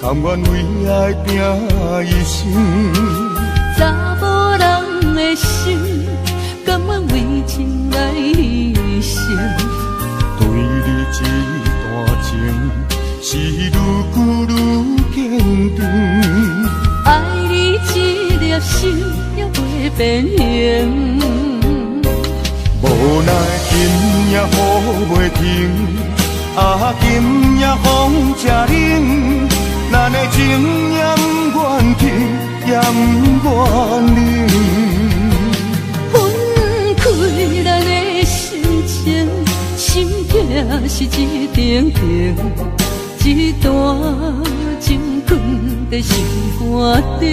甘愿为爱拼一生。查某人的心，甘愿为情来牺牲。对你这段情，是愈久愈坚定。爱你这粒心也袂变形。无奈今夜雨袂停，今夜风正冷，咱的情也不愿停，也不愿冷。分开咱的心情，心痛是一定定，一段情放在心肝顶。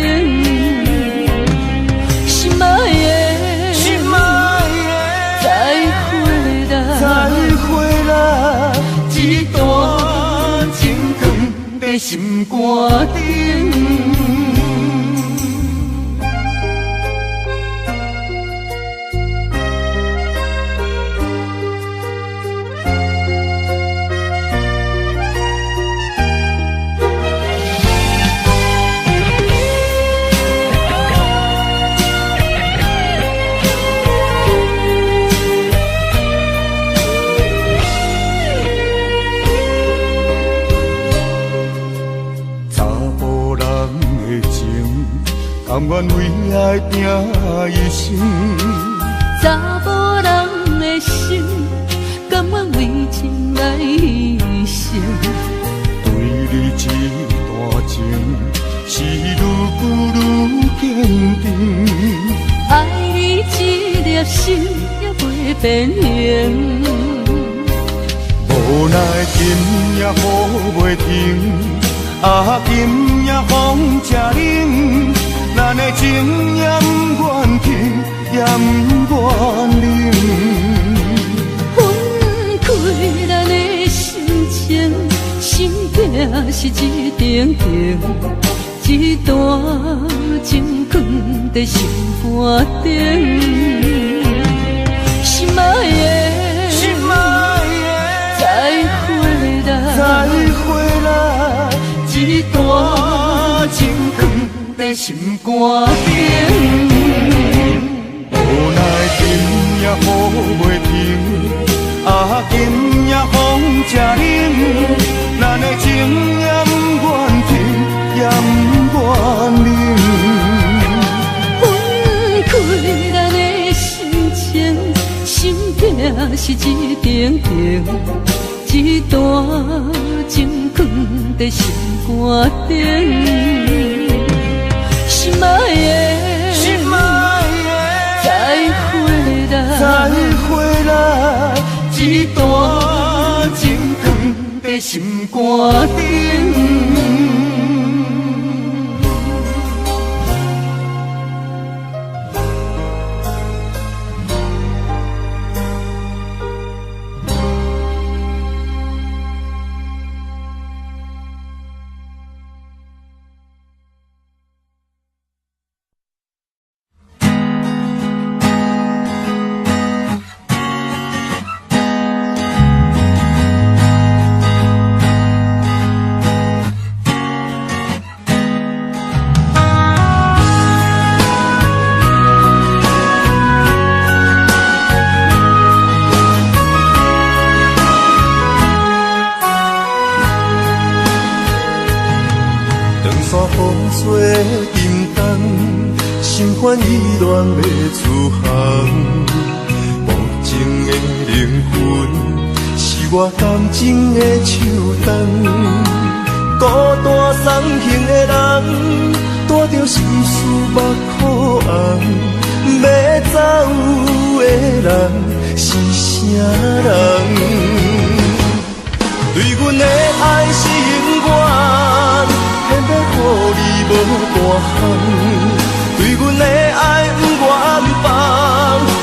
心爱的，心爱的，再会啦，再会啦，一段情放在心肝顶。甘愿为爱拼一生，查某人的心，甘愿为情来牺牲。对你这段情，是愈久愈坚定。爱你这粒心也袂变形。无奈今夜雨袂停，今夜风正冷。咱的情也不愿停，也不愿冷。分开咱的心情，心痛是一定定，一段情放在心肝顶。心爱的，心爱的，再会啦，再会啦，一段情放在心肝顶。无奈今夜雨袂停，今夜风正冷，咱的情也不愿停，也不愿冷。分开咱的心情，心痛是一定定，一段情放在心肝顶。心爱的，心爱的，再会啦，再会啦，一段情放在心肝顶。愿依恋要出航，无情的灵魂是我感情的手灯，孤单送行的人，带着心事目眶红，要走的人是啥人？对阮的爱是永远，偏要予你无大项。对阮的爱不愿放，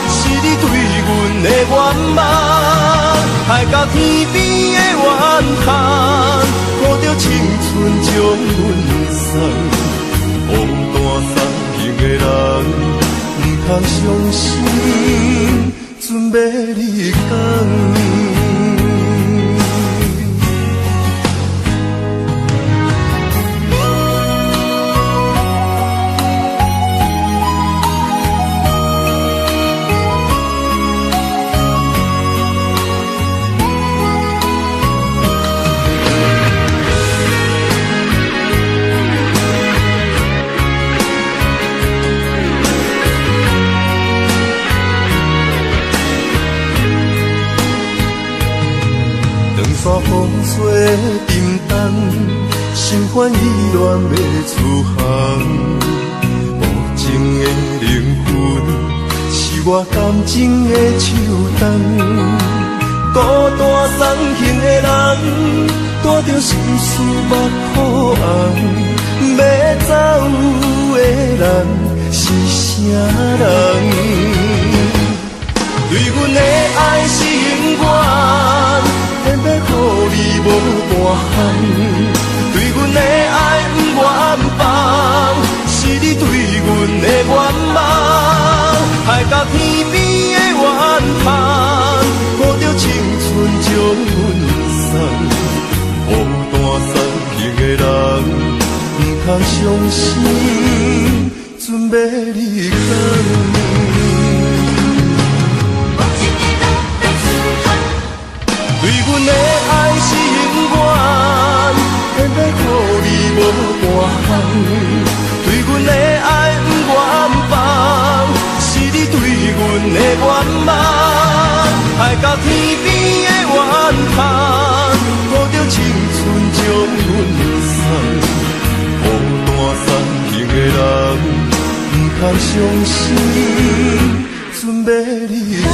是你对阮的愿望。爱到天边的怨叹，抱着青春将阮送。孤单送行的人，不通伤心，准要离港。山风吹沉重，心烦意乱要出航。无情的灵魂，是我感情的手动。孤单送行的人，带着心事目眶红。要走的人是啥人？对阮的爱是永远，偏要予你无半项。对阮的爱不愿放，是你对阮的愿望。海角天边的怨叹，抱着青春将阮送。孤单送行的人，不通伤心，准要离开。对阮的爱是永远，偏要予你无半项。对阮的爱不愿放，是你对阮的愿望。海角天边的怨叹，抱着青春将阮送。孤单送行的人，不通伤心，准要离开。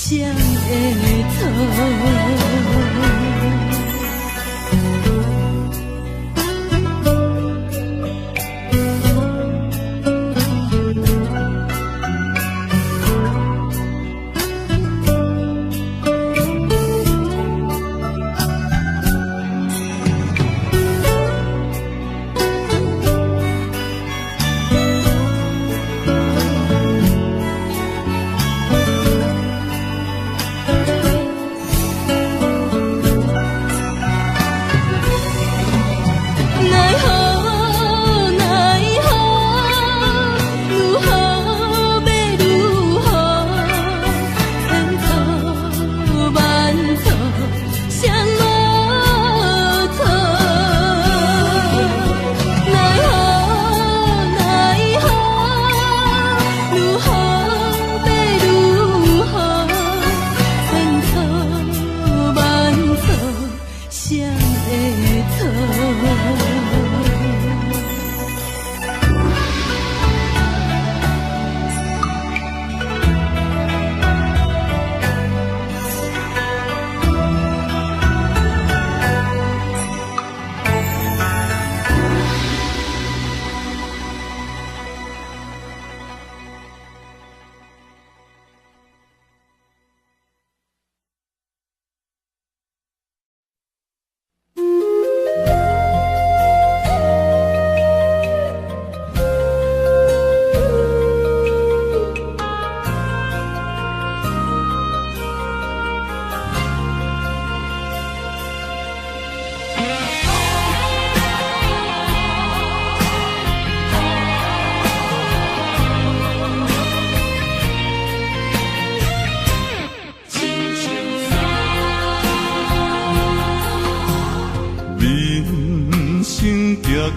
想。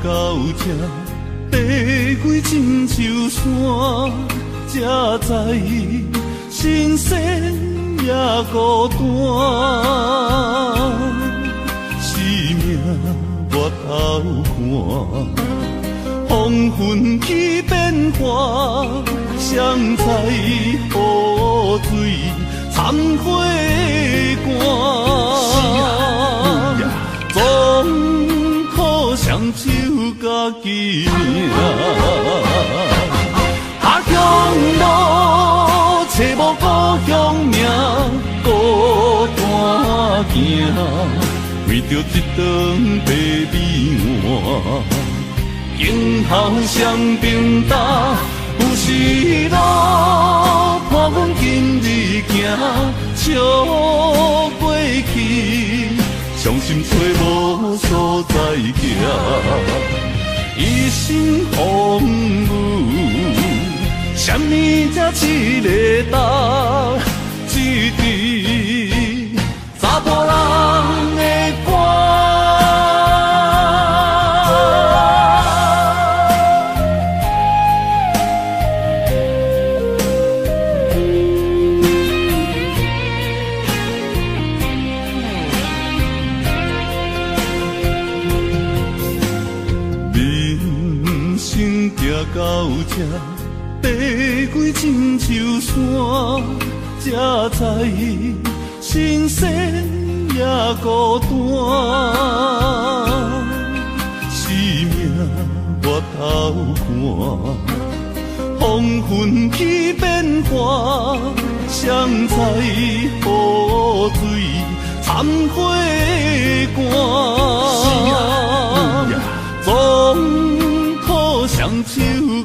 到这，爬过锦绣山，才知新鲜也孤单。生命我头看，黄昏去变化，谁知雨水掺花寒。总靠双手家己命，下乡路找无故乡名，孤单行，为着一顿白米碗。今后双平搭，有时路伴阮今日行，笑过去，伤心找无所在行。一生风雨，什么才一个答？一支查甫人的歌。到这，爬过锦绣山，才知新鲜也孤单。生命我头看，黄昏去变化，谁知雨水掺花寒。总靠双手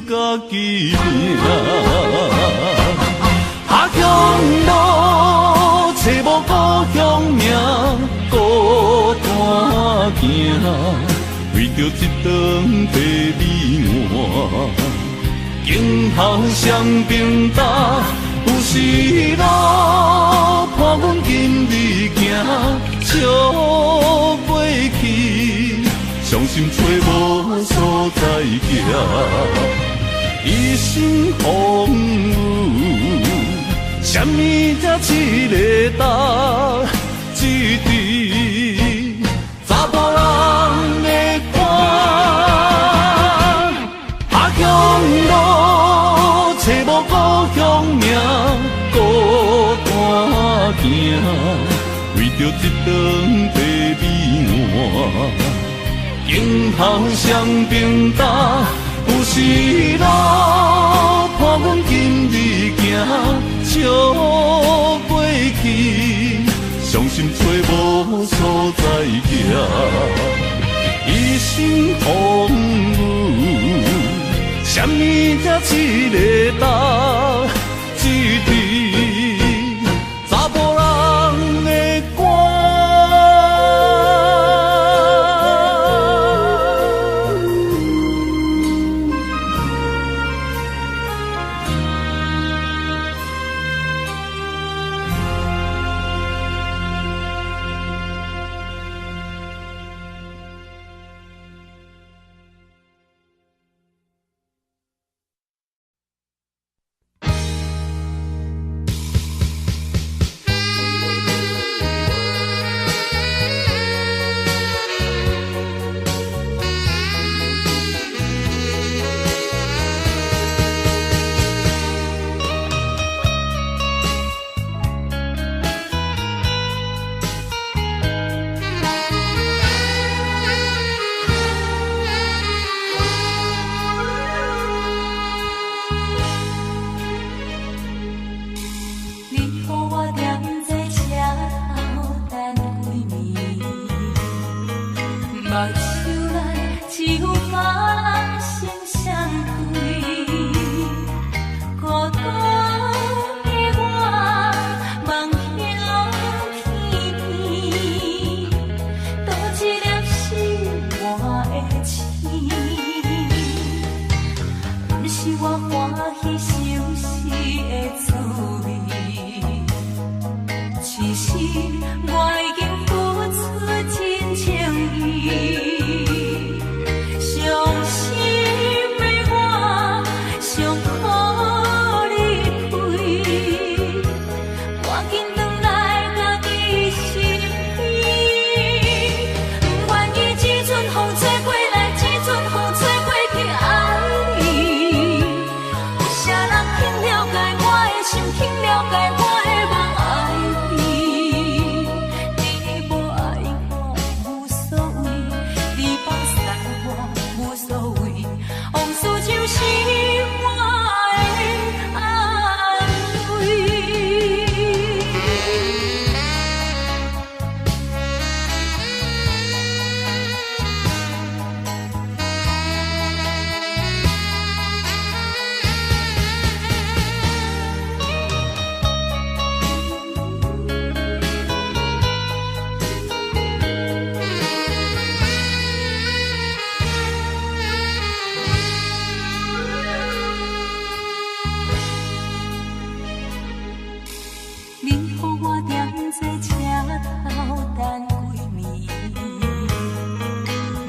家己命，下乡路找无故乡名，孤单行，为着一顿白米碗。今后双平搭，有时路伴阮今日行，笑过去，伤心找无所在行。一生风雨，什么才一个答？一支查甫人的歌。下乡路找无故乡名，孤单行，为着一顿白米碗。今后双平搭，有时路伴阮今日行，笑过去，伤心找无所在行。一生风雨，什么才一个答？一支查甫人的歌。我已经付出真情意。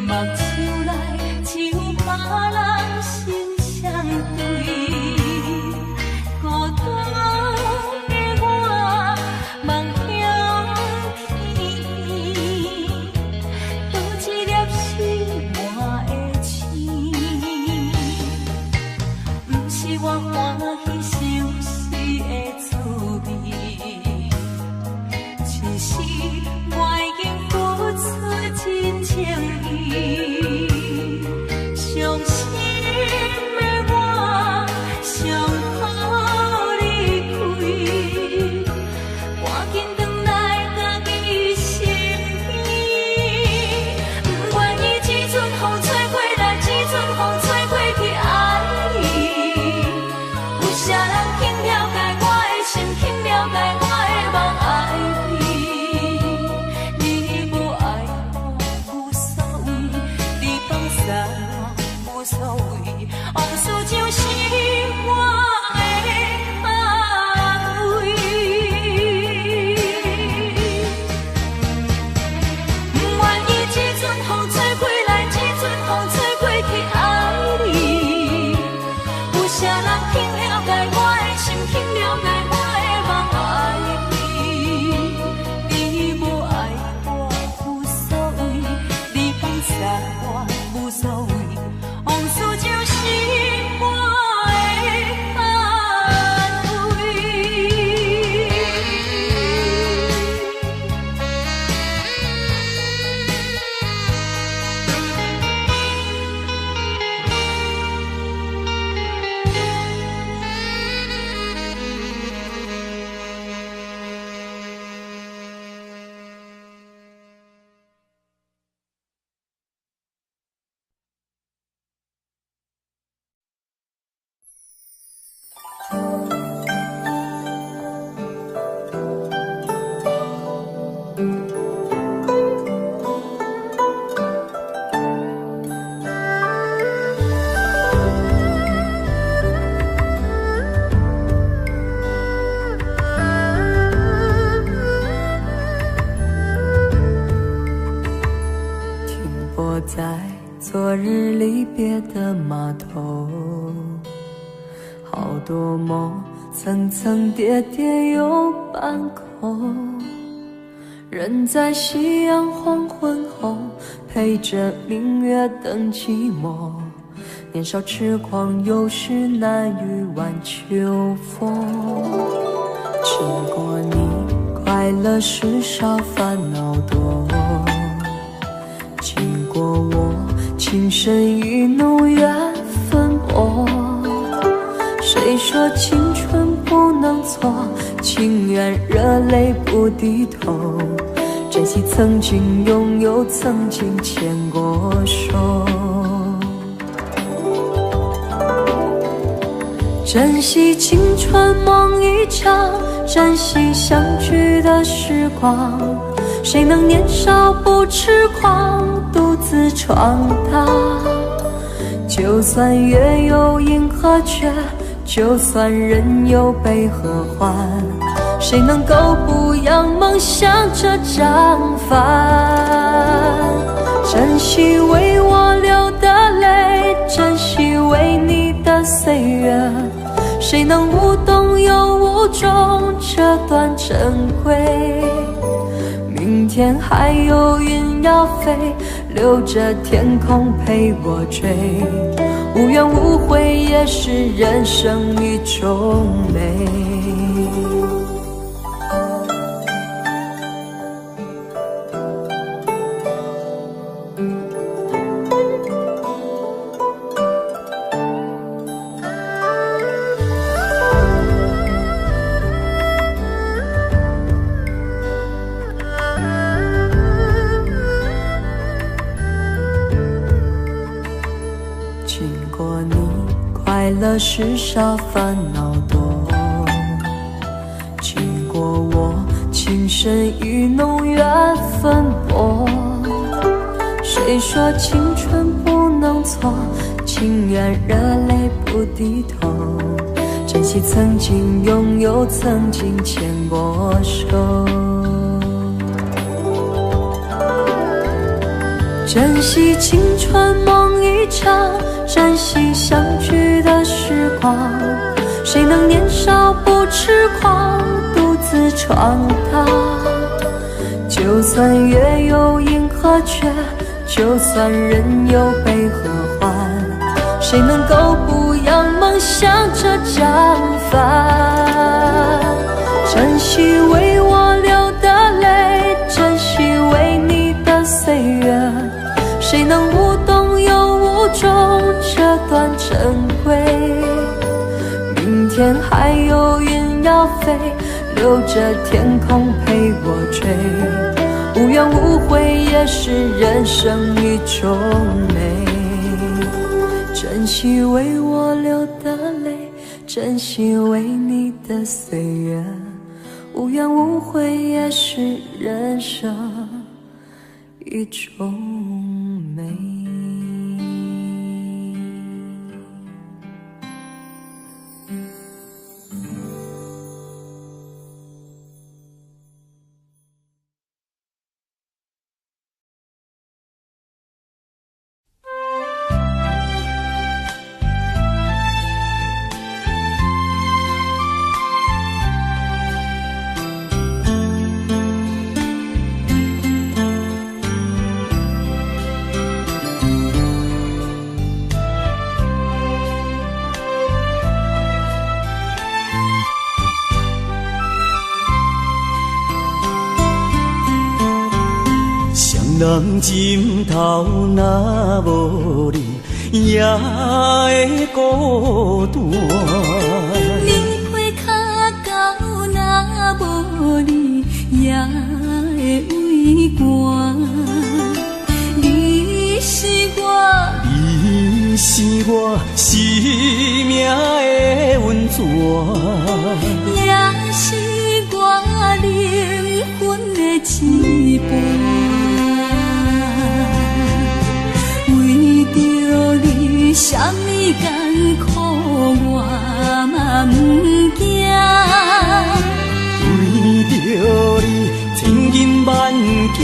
目睭内只有别人心相对，孤单的我梦向天，多一粒心满的星，不是我欢喜相思的滋味，只是我已经付出真情意，伤心的我伤好离开，赶紧回来家己身边，不愿意这阵风吹过来，这阵风吹过去爱你，有啥人肯了解我的心，肯了解我的梦爱你，你无爱我无所谓，你放下我无所谓，往事就是我的安慰。不愿意这阵风吹过来，这阵风吹过去爱你，有啥人肯了解我的心，肯了解我的梦爱你，你无爱我无所谓，你放下我无所谓，往事就是我的安慰。泊在昨日离别的码头，好多梦层层叠叠又半空，人在夕阳黄昏后，陪着明月等寂寞，年少痴狂有时难御晚秋风。经过你，快乐时少烦恼多，经过我，情深意浓缘分薄。谁说青春不能错，情愿热泪不低头，珍惜曾经拥有，曾经牵过手，珍惜青春梦一场，珍惜相聚的时光。谁能年少不痴狂，独自闯荡？就算月有阴和缺，就算人有悲和欢，谁能够不扬梦想这张帆？珍惜为我流的泪，珍惜为你的岁月，谁能无动又无衷这段珍贵？明天还有云要飞，留着天空陪我追，无怨无悔也是人生一种美。快乐时少烦恼多，经过我，情深意浓缘分薄。谁说青春不能错，情愿热泪不低头，珍惜曾经拥有，曾经牵过手。珍惜青春梦一场，珍惜相聚的时光。谁能年少不痴狂，独自闯荡？就算月有阴和缺，就算人有悲和欢，谁能够不扬梦想着张帆？珍惜为我流的泪，珍惜为你的岁月，谁能无动又无衷这段珍贵？明天还有云要飞，留着天空陪我追，无怨无悔也是人生一种美。珍惜为我流的泪，珍惜为你的岁月，无怨无悔也是人生一种美。人枕头若无你，也会孤单。你配脚到若无你，也会畏寒。你是我，你是我生命的温泉，也是我灵魂的羁绊。什么艰苦我嘛不惊，为着你千斤万斤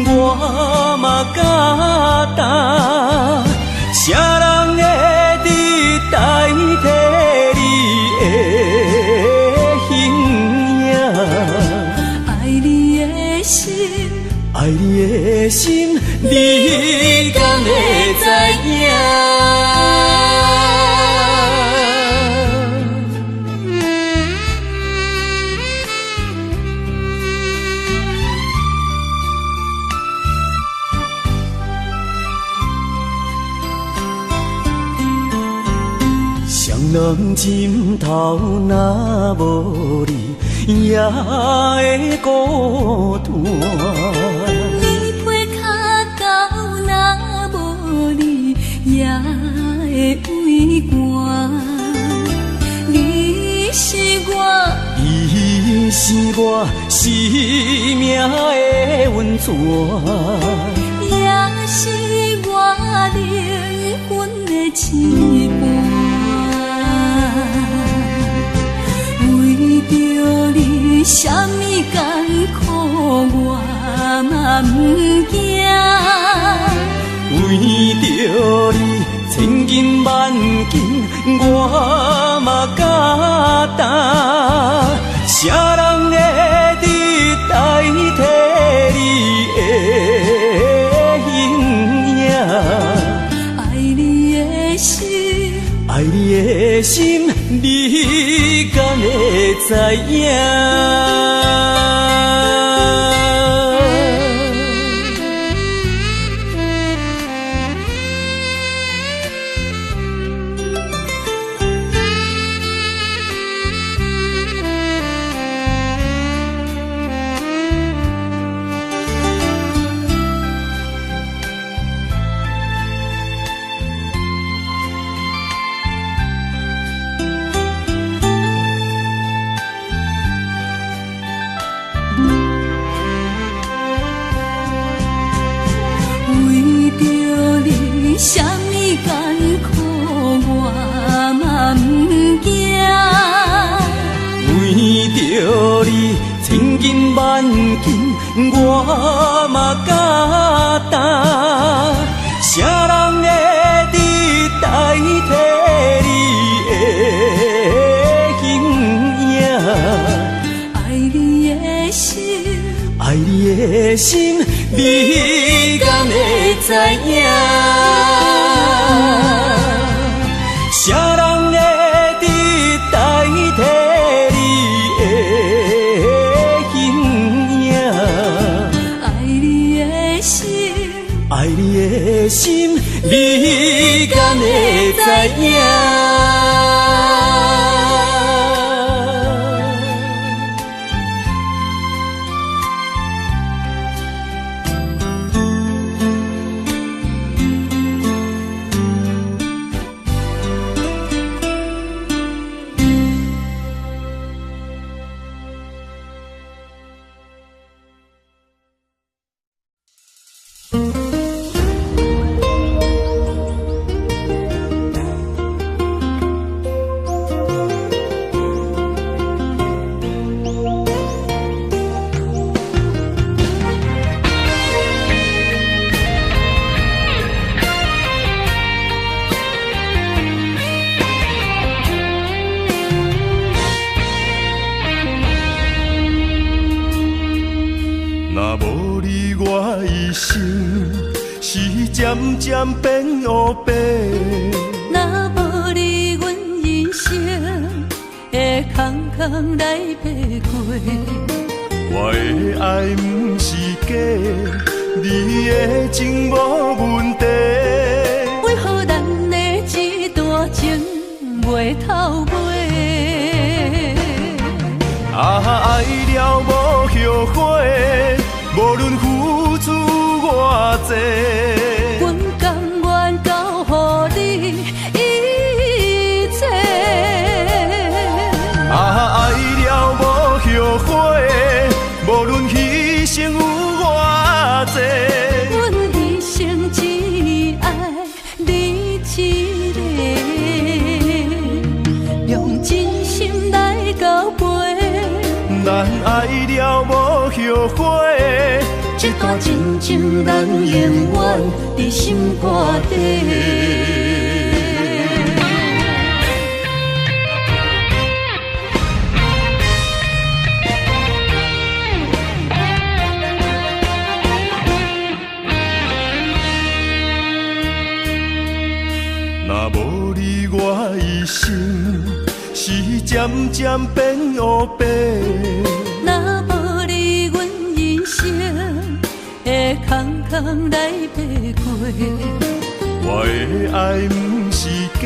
我嘛敢担。啥人会伫代替你的形影？爱你的心，爱你的心，你敢会知影？人枕头若无你，也会孤单。你配脚到若无你，也会畏寒。你是我，你是我生命的温泉，也是我灵魂的羁绊。为着你，什么艰苦我嘛不惊。为着你千斤万斤我嘛敢担。啥人会伫代替你的形影？爱你的心，爱你的心，你敢会知影？什么艰苦我嘛不惊。为着你千斤万斤我嘛敢担。的心，你敢会知影？啥人会伫代替你的形影？爱你的心，爱你的心，你敢会知影？若无你，我一生是渐渐变黑白。若无你，阮人生会空空来爬过。我的爱不是假，你的情无问题。为何咱的这段情袂透尾？爱了无后悔，无论付出偌济。阮甘愿交予你一切。爱了无后悔，无论牺牲有偌济。阮一生只爱你一个，用真心来交陪。咱爱了无后悔，这段真情咱永远伫心肝底。若无你，我一生是渐渐变黑白。若无你，阮人生会空空来爬过。我的爱不是假，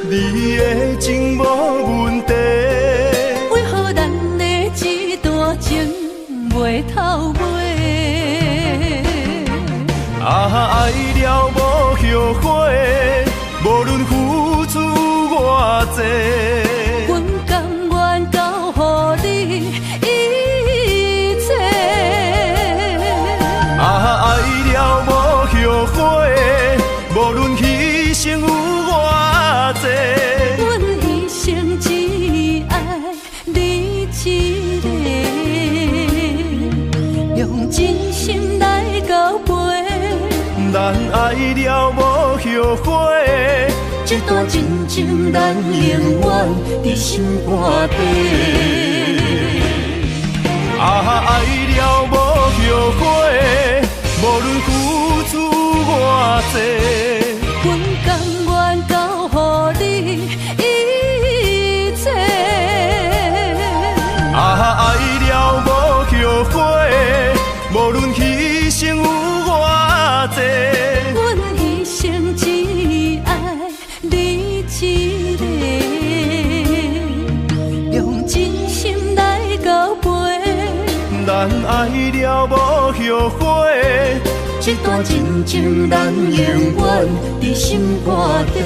你的情无问题。为何咱的这段情袂透尾？爱了无后悔，无论付出偌济。阮甘愿交予你一切。爱了无后悔，无论牺牲有偌济。阮一生只爱你一个，用真心来交陪。咱爱了无后悔，这段真情咱永远伫心肝底。爱了无后悔，无论付出偌济。阮甘愿交予你一切。爱了无后悔，无论牺牲有偌济。阮一生只爱你一个，用真心来交陪。咱爱了无后悔，这段真情咱永远伫心肝底。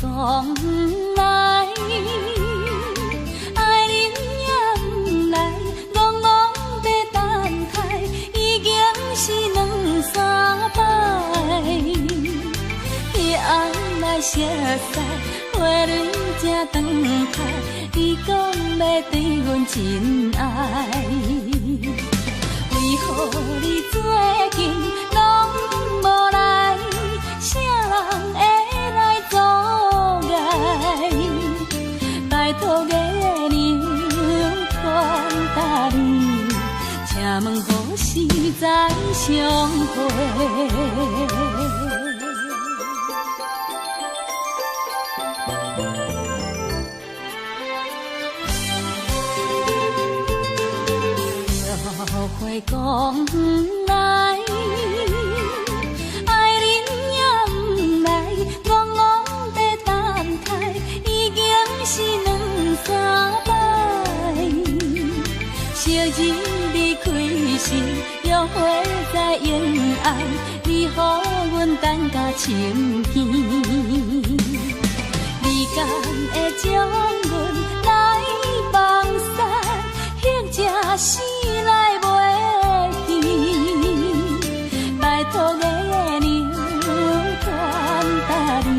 讲来，爱人也不来，戆戆在等待，已经是两三摆。彼暗来熟悉，花蕊正长开，伊讲要对阮真爱，为何你最近拢无来？啥人会？拜托月娘传达你，请问何时再相会？后悔讲来，爱人也不来，戆戆在等待，已经是两三摆。昔日你开心，约会在沿岸，你予阮等甲清甜。你敢会将阮来放散，或者死来袂去？拜托月娘传达你，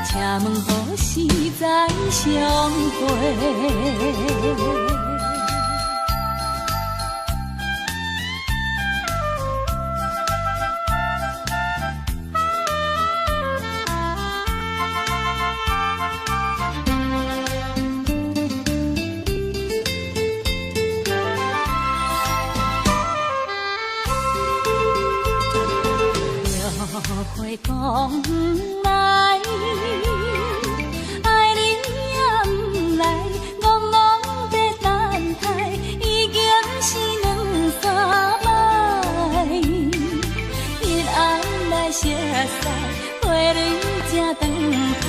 请问何时再相会？会讲来，爱人也不来，戆戆在等待，已经是两三摆。彼暗来熟悉，花蕊正长开，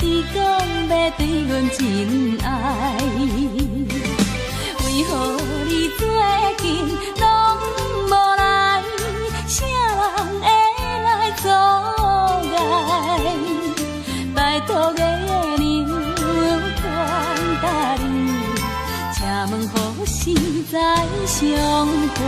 伊讲要对阮真爱，为何你最近拢无来？啥人会？做爱，拜托月娘传达你，请问何时再相会？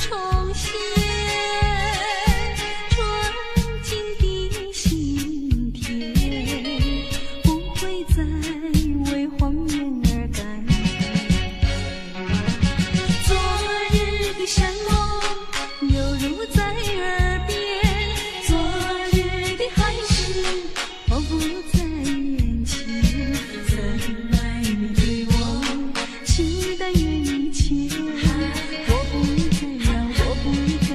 重现，纯净的心田，不会再为谎言而改变。昨日的山盟犹如在耳边，昨日的海誓仿佛在眼前。曾爱你对我期待远一切，我不再让，我不再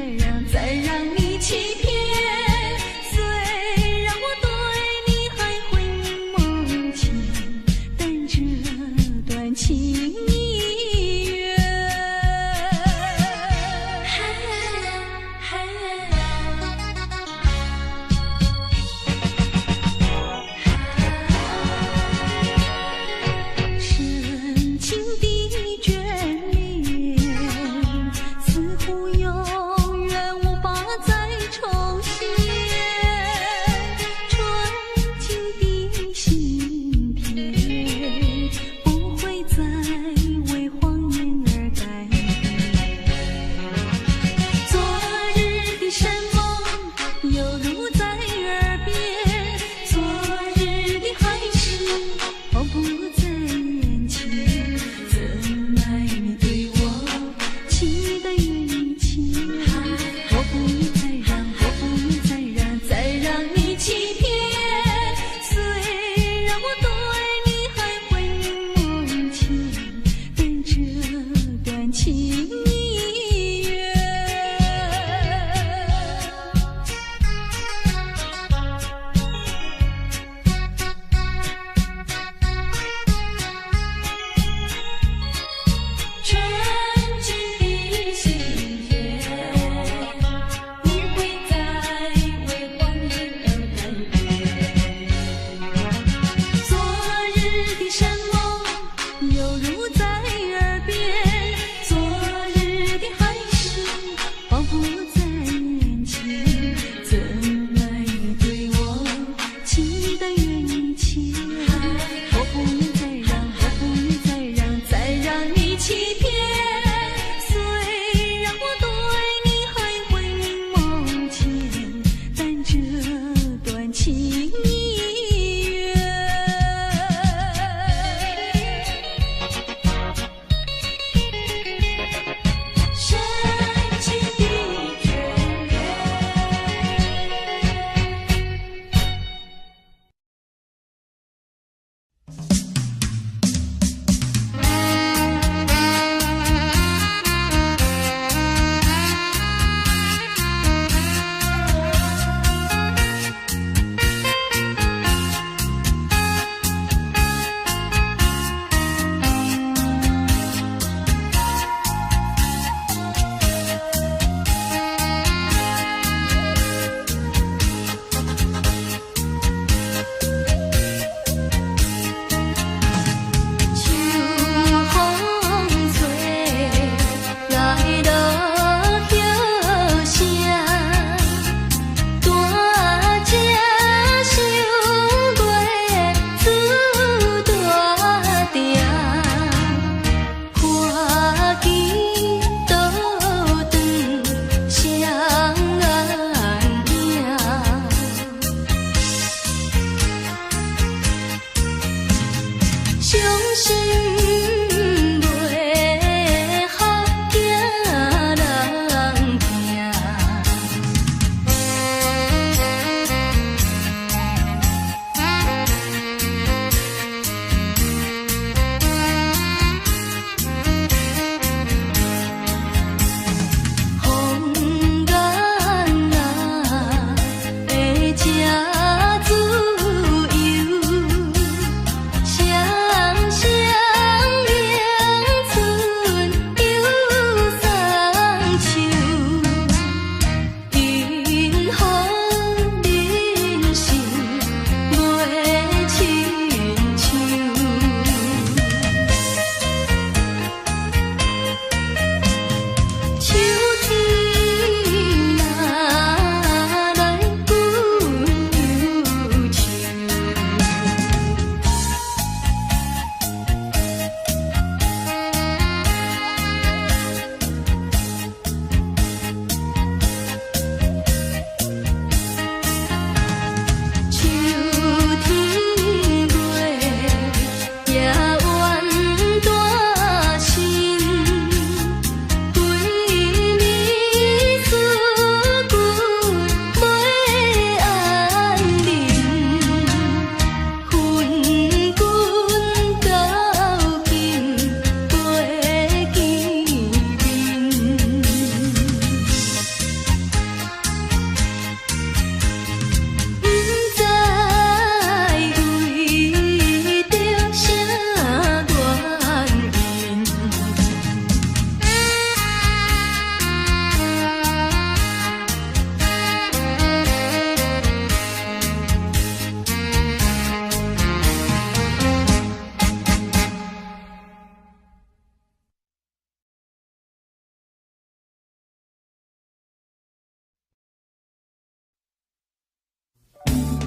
雨。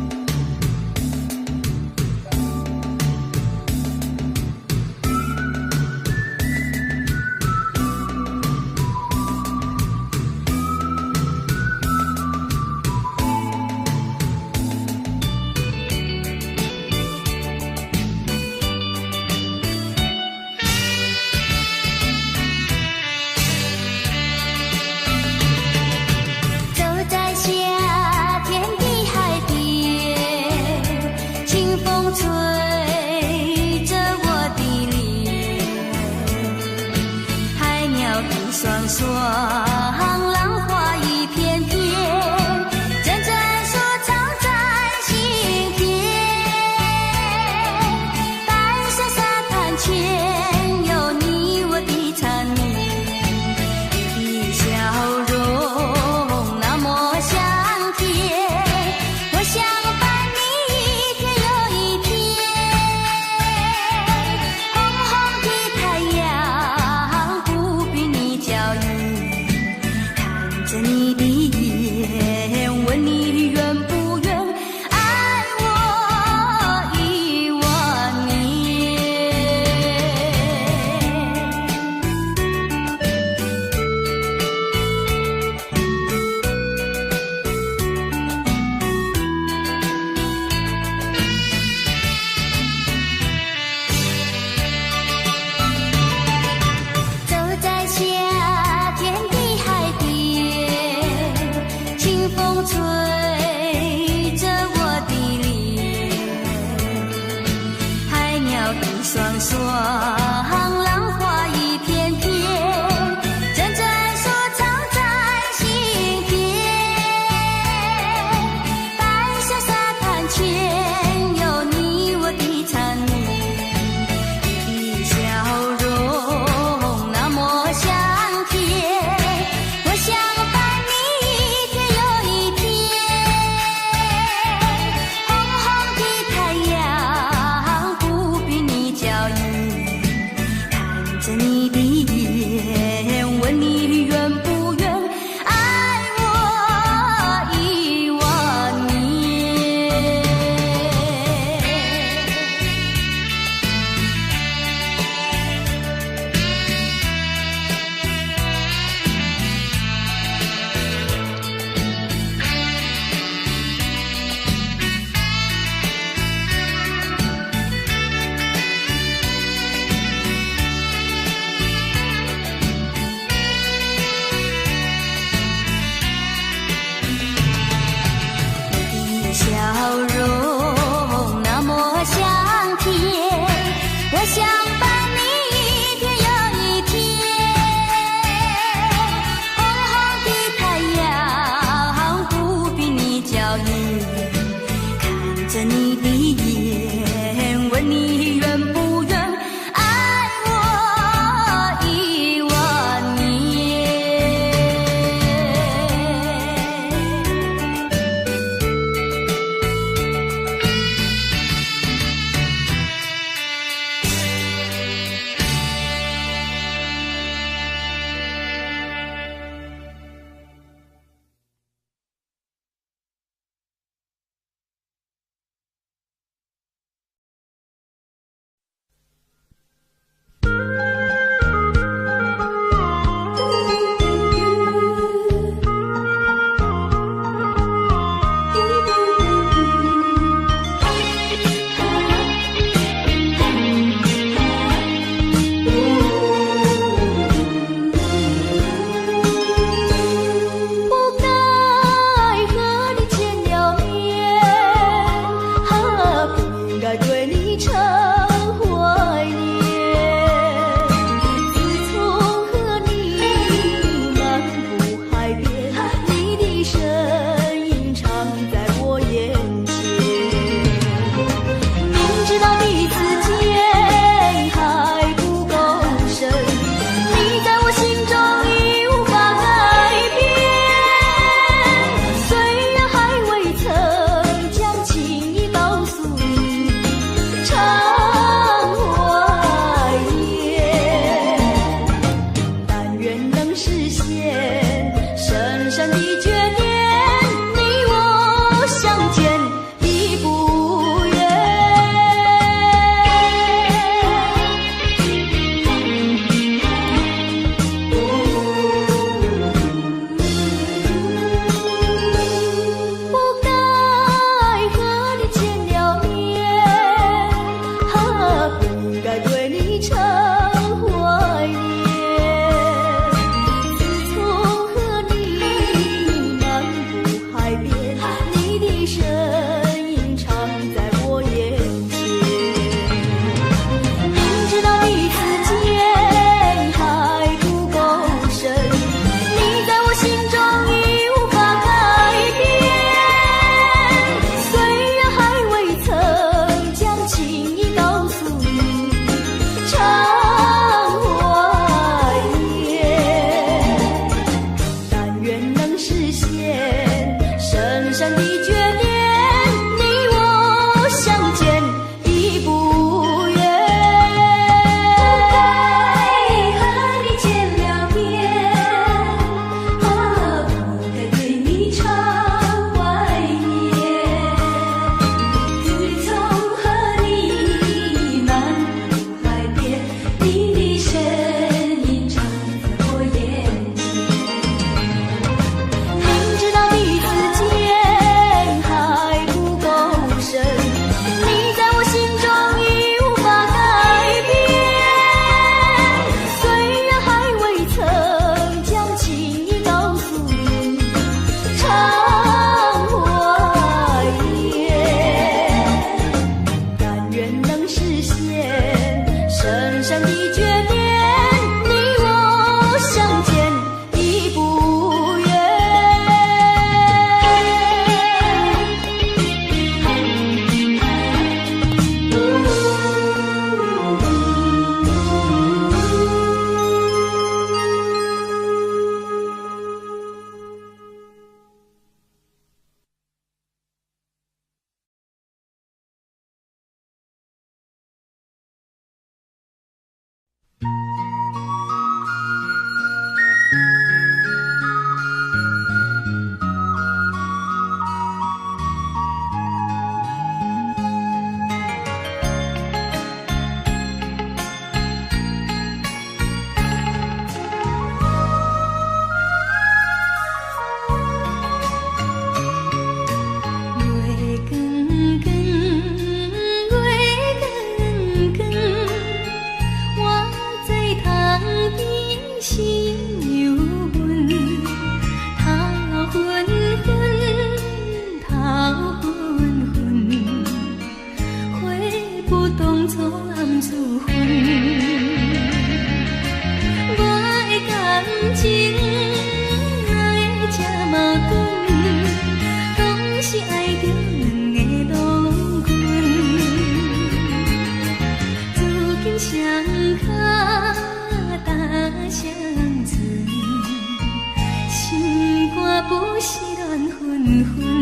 昏。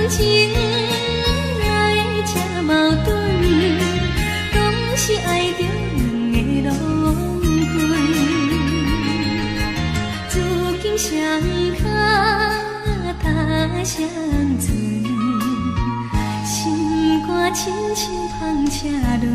情爱这矛盾，讲是爱着两个龙魂，如今双脚踏双船，心肝亲像风车轮。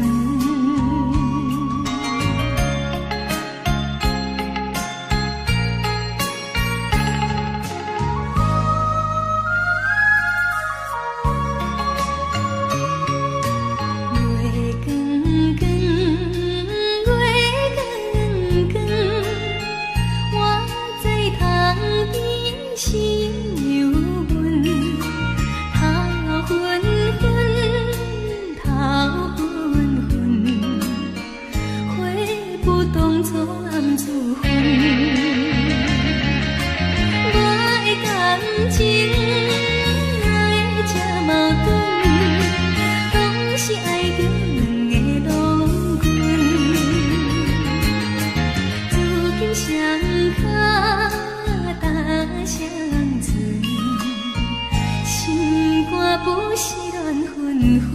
不是乱纷纷。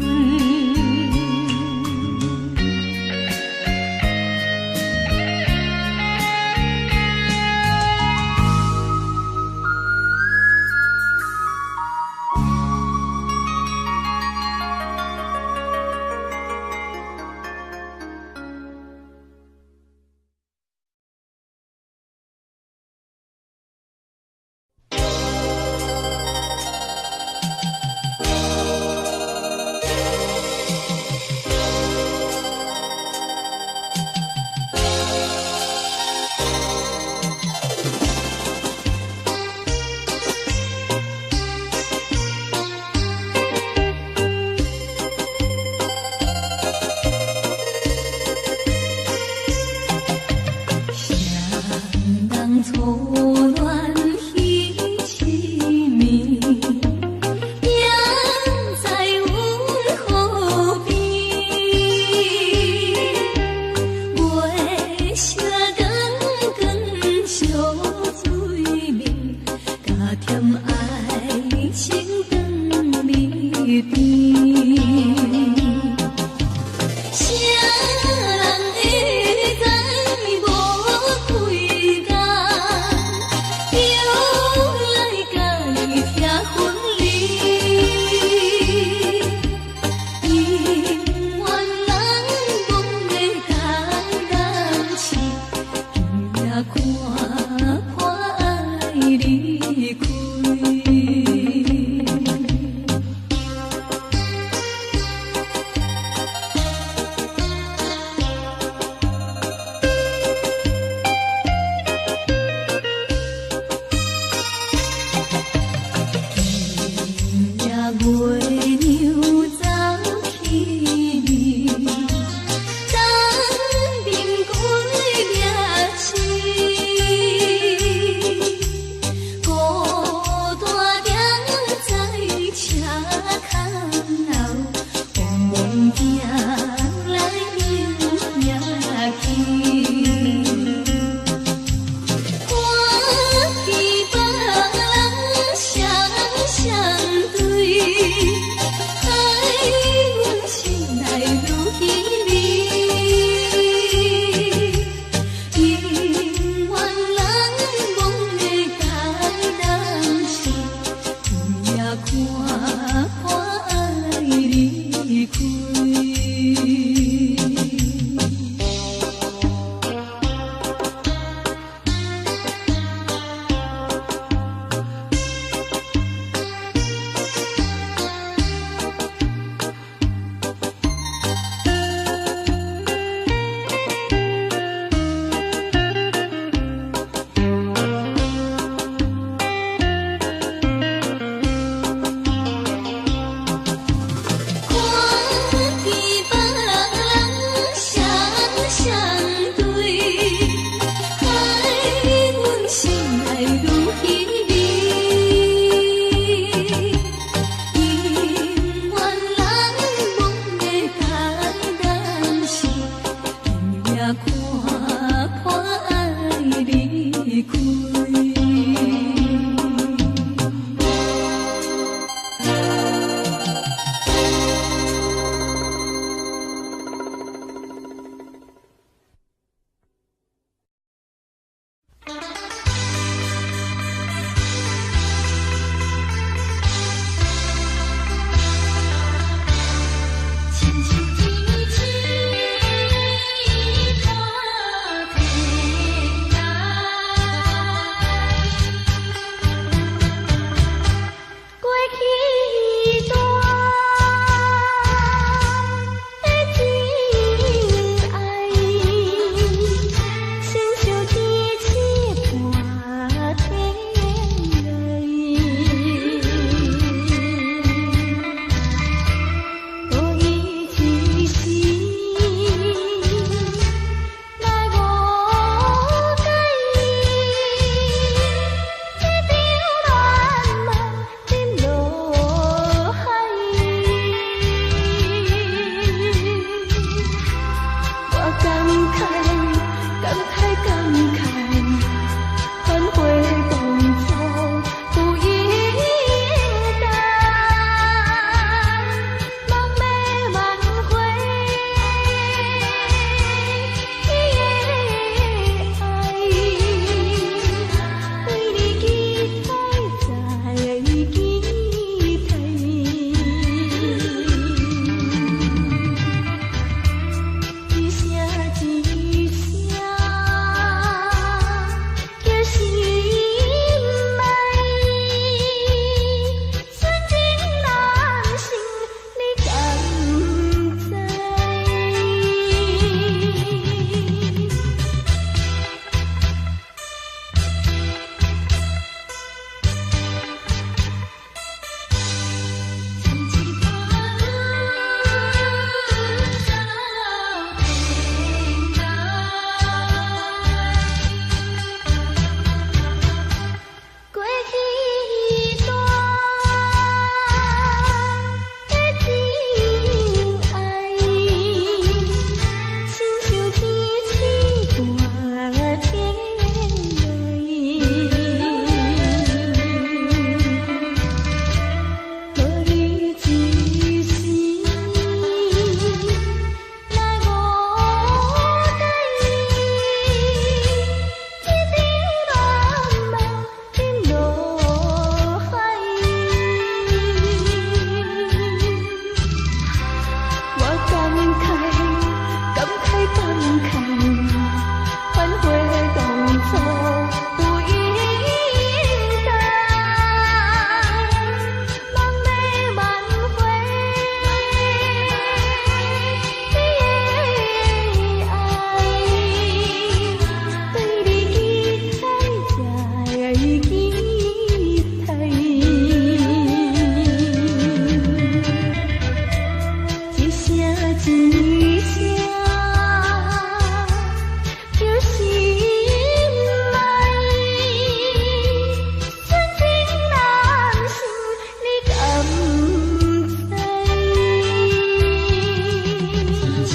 一下就醒来，深情难醒，你敢知？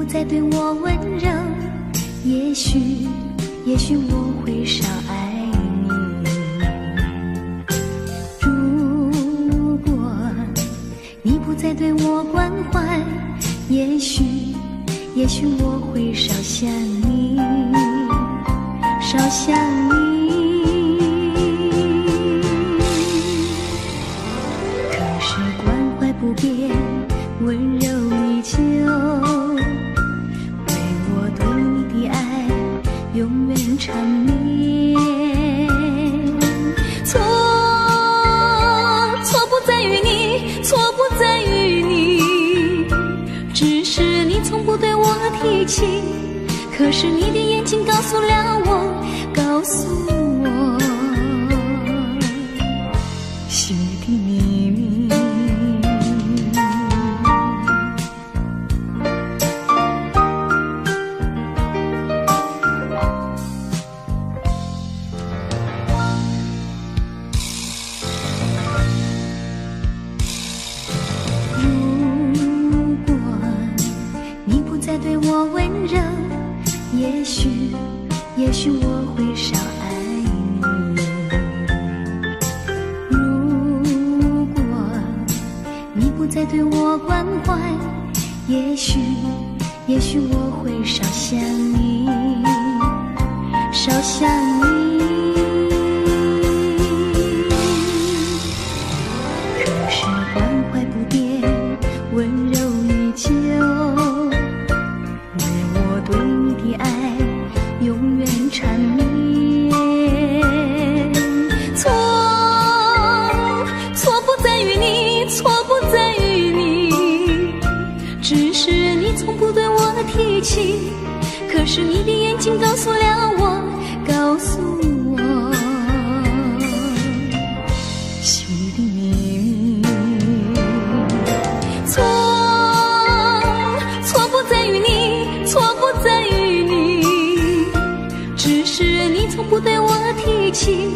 再对我温柔，也许我会少爱你。如果你不再对我关怀，也许我会少想你，少想你。可是关怀不变，温柔依旧。永远缠绵，错不在于你，错不在于你，只是你从不对我提起。可是你的眼睛告诉了我，告诉我心里的秘密。对我温柔，也许我会少爱你。如果你不再对我关怀，也许我会少想你，少想你。可是关怀不变，温柔依旧。对你的爱永远缠绵，错不在于你，错不在于你，只是你从不对我提起。可是你的眼睛告诉了我，告诉我心里的秘密。错不在于你，错不在于你，只是你从不对我提起。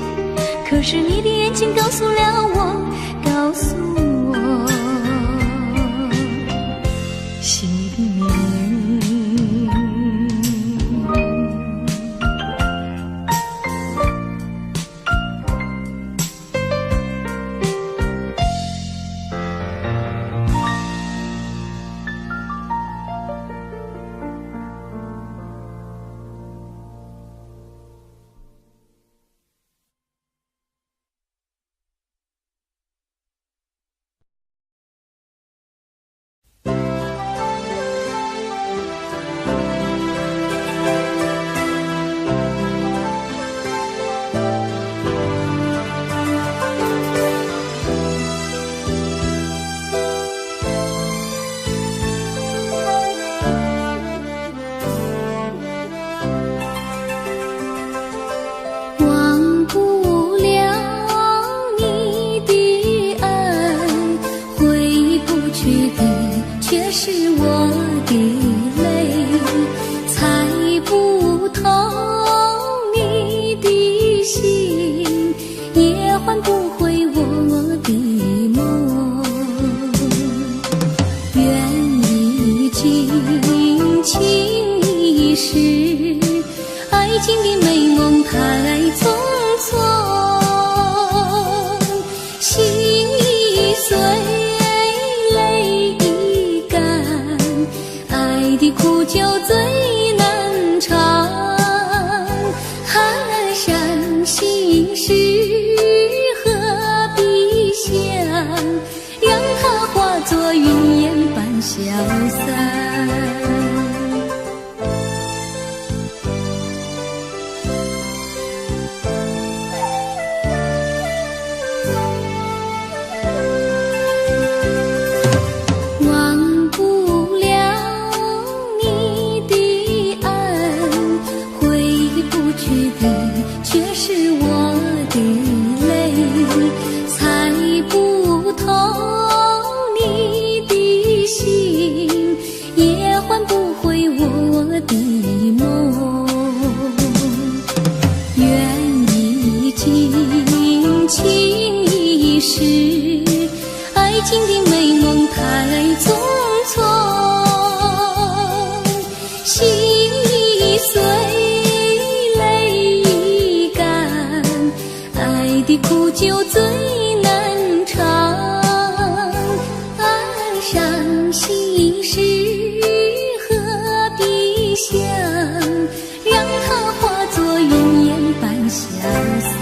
可是你的眼睛告诉了我，告诉我心里的秘密。心事时，爱情的美梦太匆匆，心已碎，泪已干，爱的苦酒最难尝。爱上心事何必想，让它化作云烟般消散。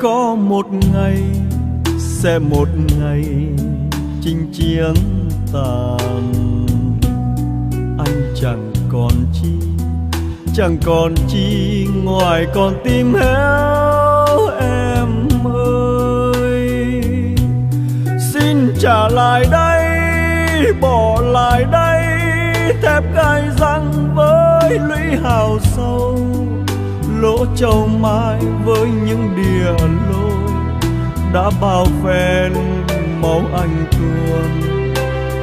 Có một ngày sẽ một ngày chinh chiến tàn, anh chẳng còn chi ngoài con tim héo em ơi. Xin trả lại đây, bỏ lại đây thép gai răng với lũy hào sâu, lỗ châu mai với những đìa lôi đã bao phen máu anh tuôn,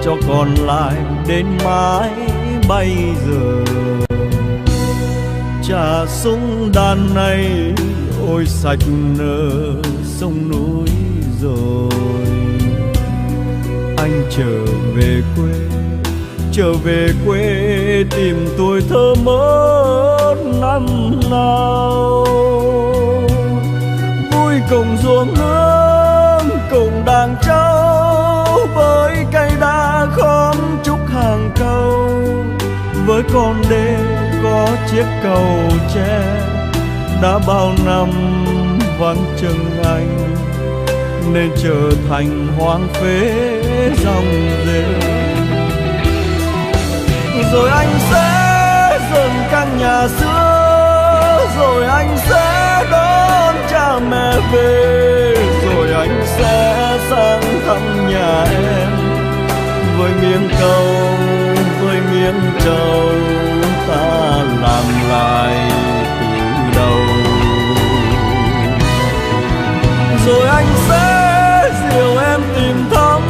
cho còn lại đến mãi bây giờ. Trà súng đàn này ôi sạch nở sông núi rồi. Anh trở về quê tìm tuổi thơ mất năm nào. Vui cùng ruộng nương cùng đàn trâu, với cây đa khóm trúc hàng câu, với con đê có chiếc cầu tre đã bao năm vắng chân anh, nên trở thành hoang phế dòng rêu. Rồi anh sẽ dọn căn nhà xưa, rồi anh sẽ đón cha mẹ về, rồi anh sẽ sang thăm nhà em với miếng câu, với miếng trầu ta làm lại từ đầu. Rồi anh sẽ dìu em tìm thăm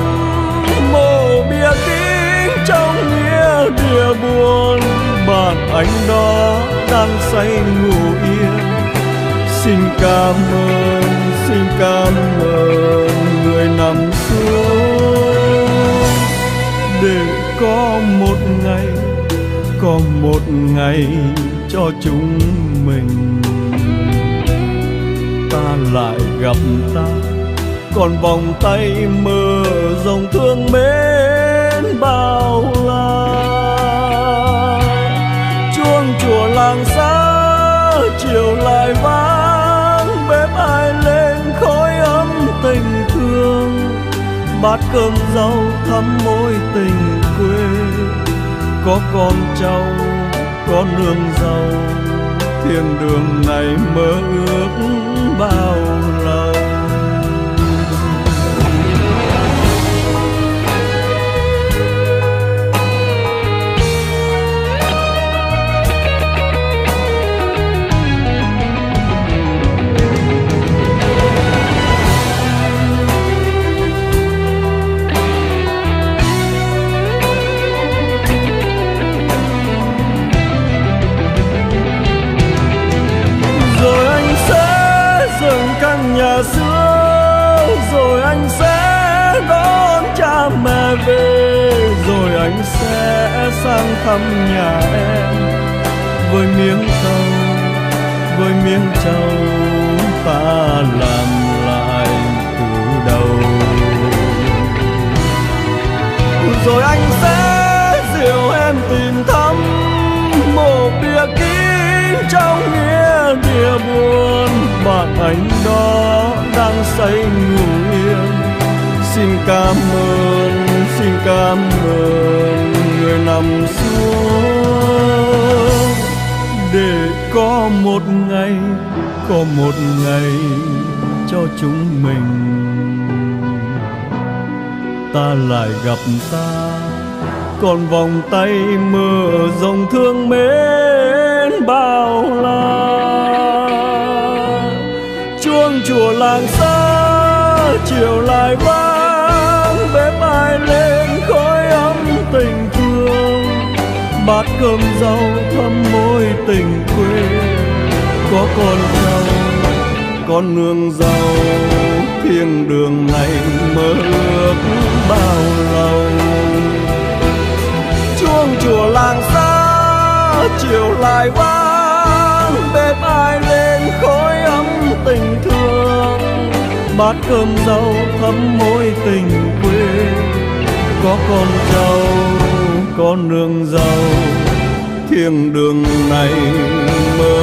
mộ bia kính trong nghĩa địa buồn, bàn anh đó đang say ngủ yên, Xin cảm ơn người nằm xuống để có một ngày cho chúng mình ta lại gặp ta, còn vòng tay mơ dòng thương mến bao la. Chuông chùa làng xa chiều lại vang, bếp ai lên khói ấm tình thương, bát cơm rau thắm mối tình quê. Có con cháu có nương rau, thiên đường này mơ ước bao lâu. Nhà xưa rồi anh sẽ đón cha mẹ về, rồi anh sẽ sang thăm nhà em với miếng trầu ta làm lại từ đầu. Rồi anh sẽ dìu em tìm thăm một bia kín trong nghĩa địa buồn, bạn anh đó đang say ngủ yên. Xin cảm ơn người nằm xuống để có một ngày cho chúng mình ta lại gặp ta, còn vòng tay mơ dòng thương mến bao la. Chuông chùa làng xa chiều lại vang, bếp ai lên khói ấm tình thương, bát cơm rau thắm mối tình quê. Có con cháu có nương rau, thiên đường này mơ ước bao lâu. Chuông chùa làng xa chiều lại vang, bếp ai lên khói ấm tình thương, bát cơm rau thắm mối tình quê. Có con cháu có nương rau, thiên đường này mơ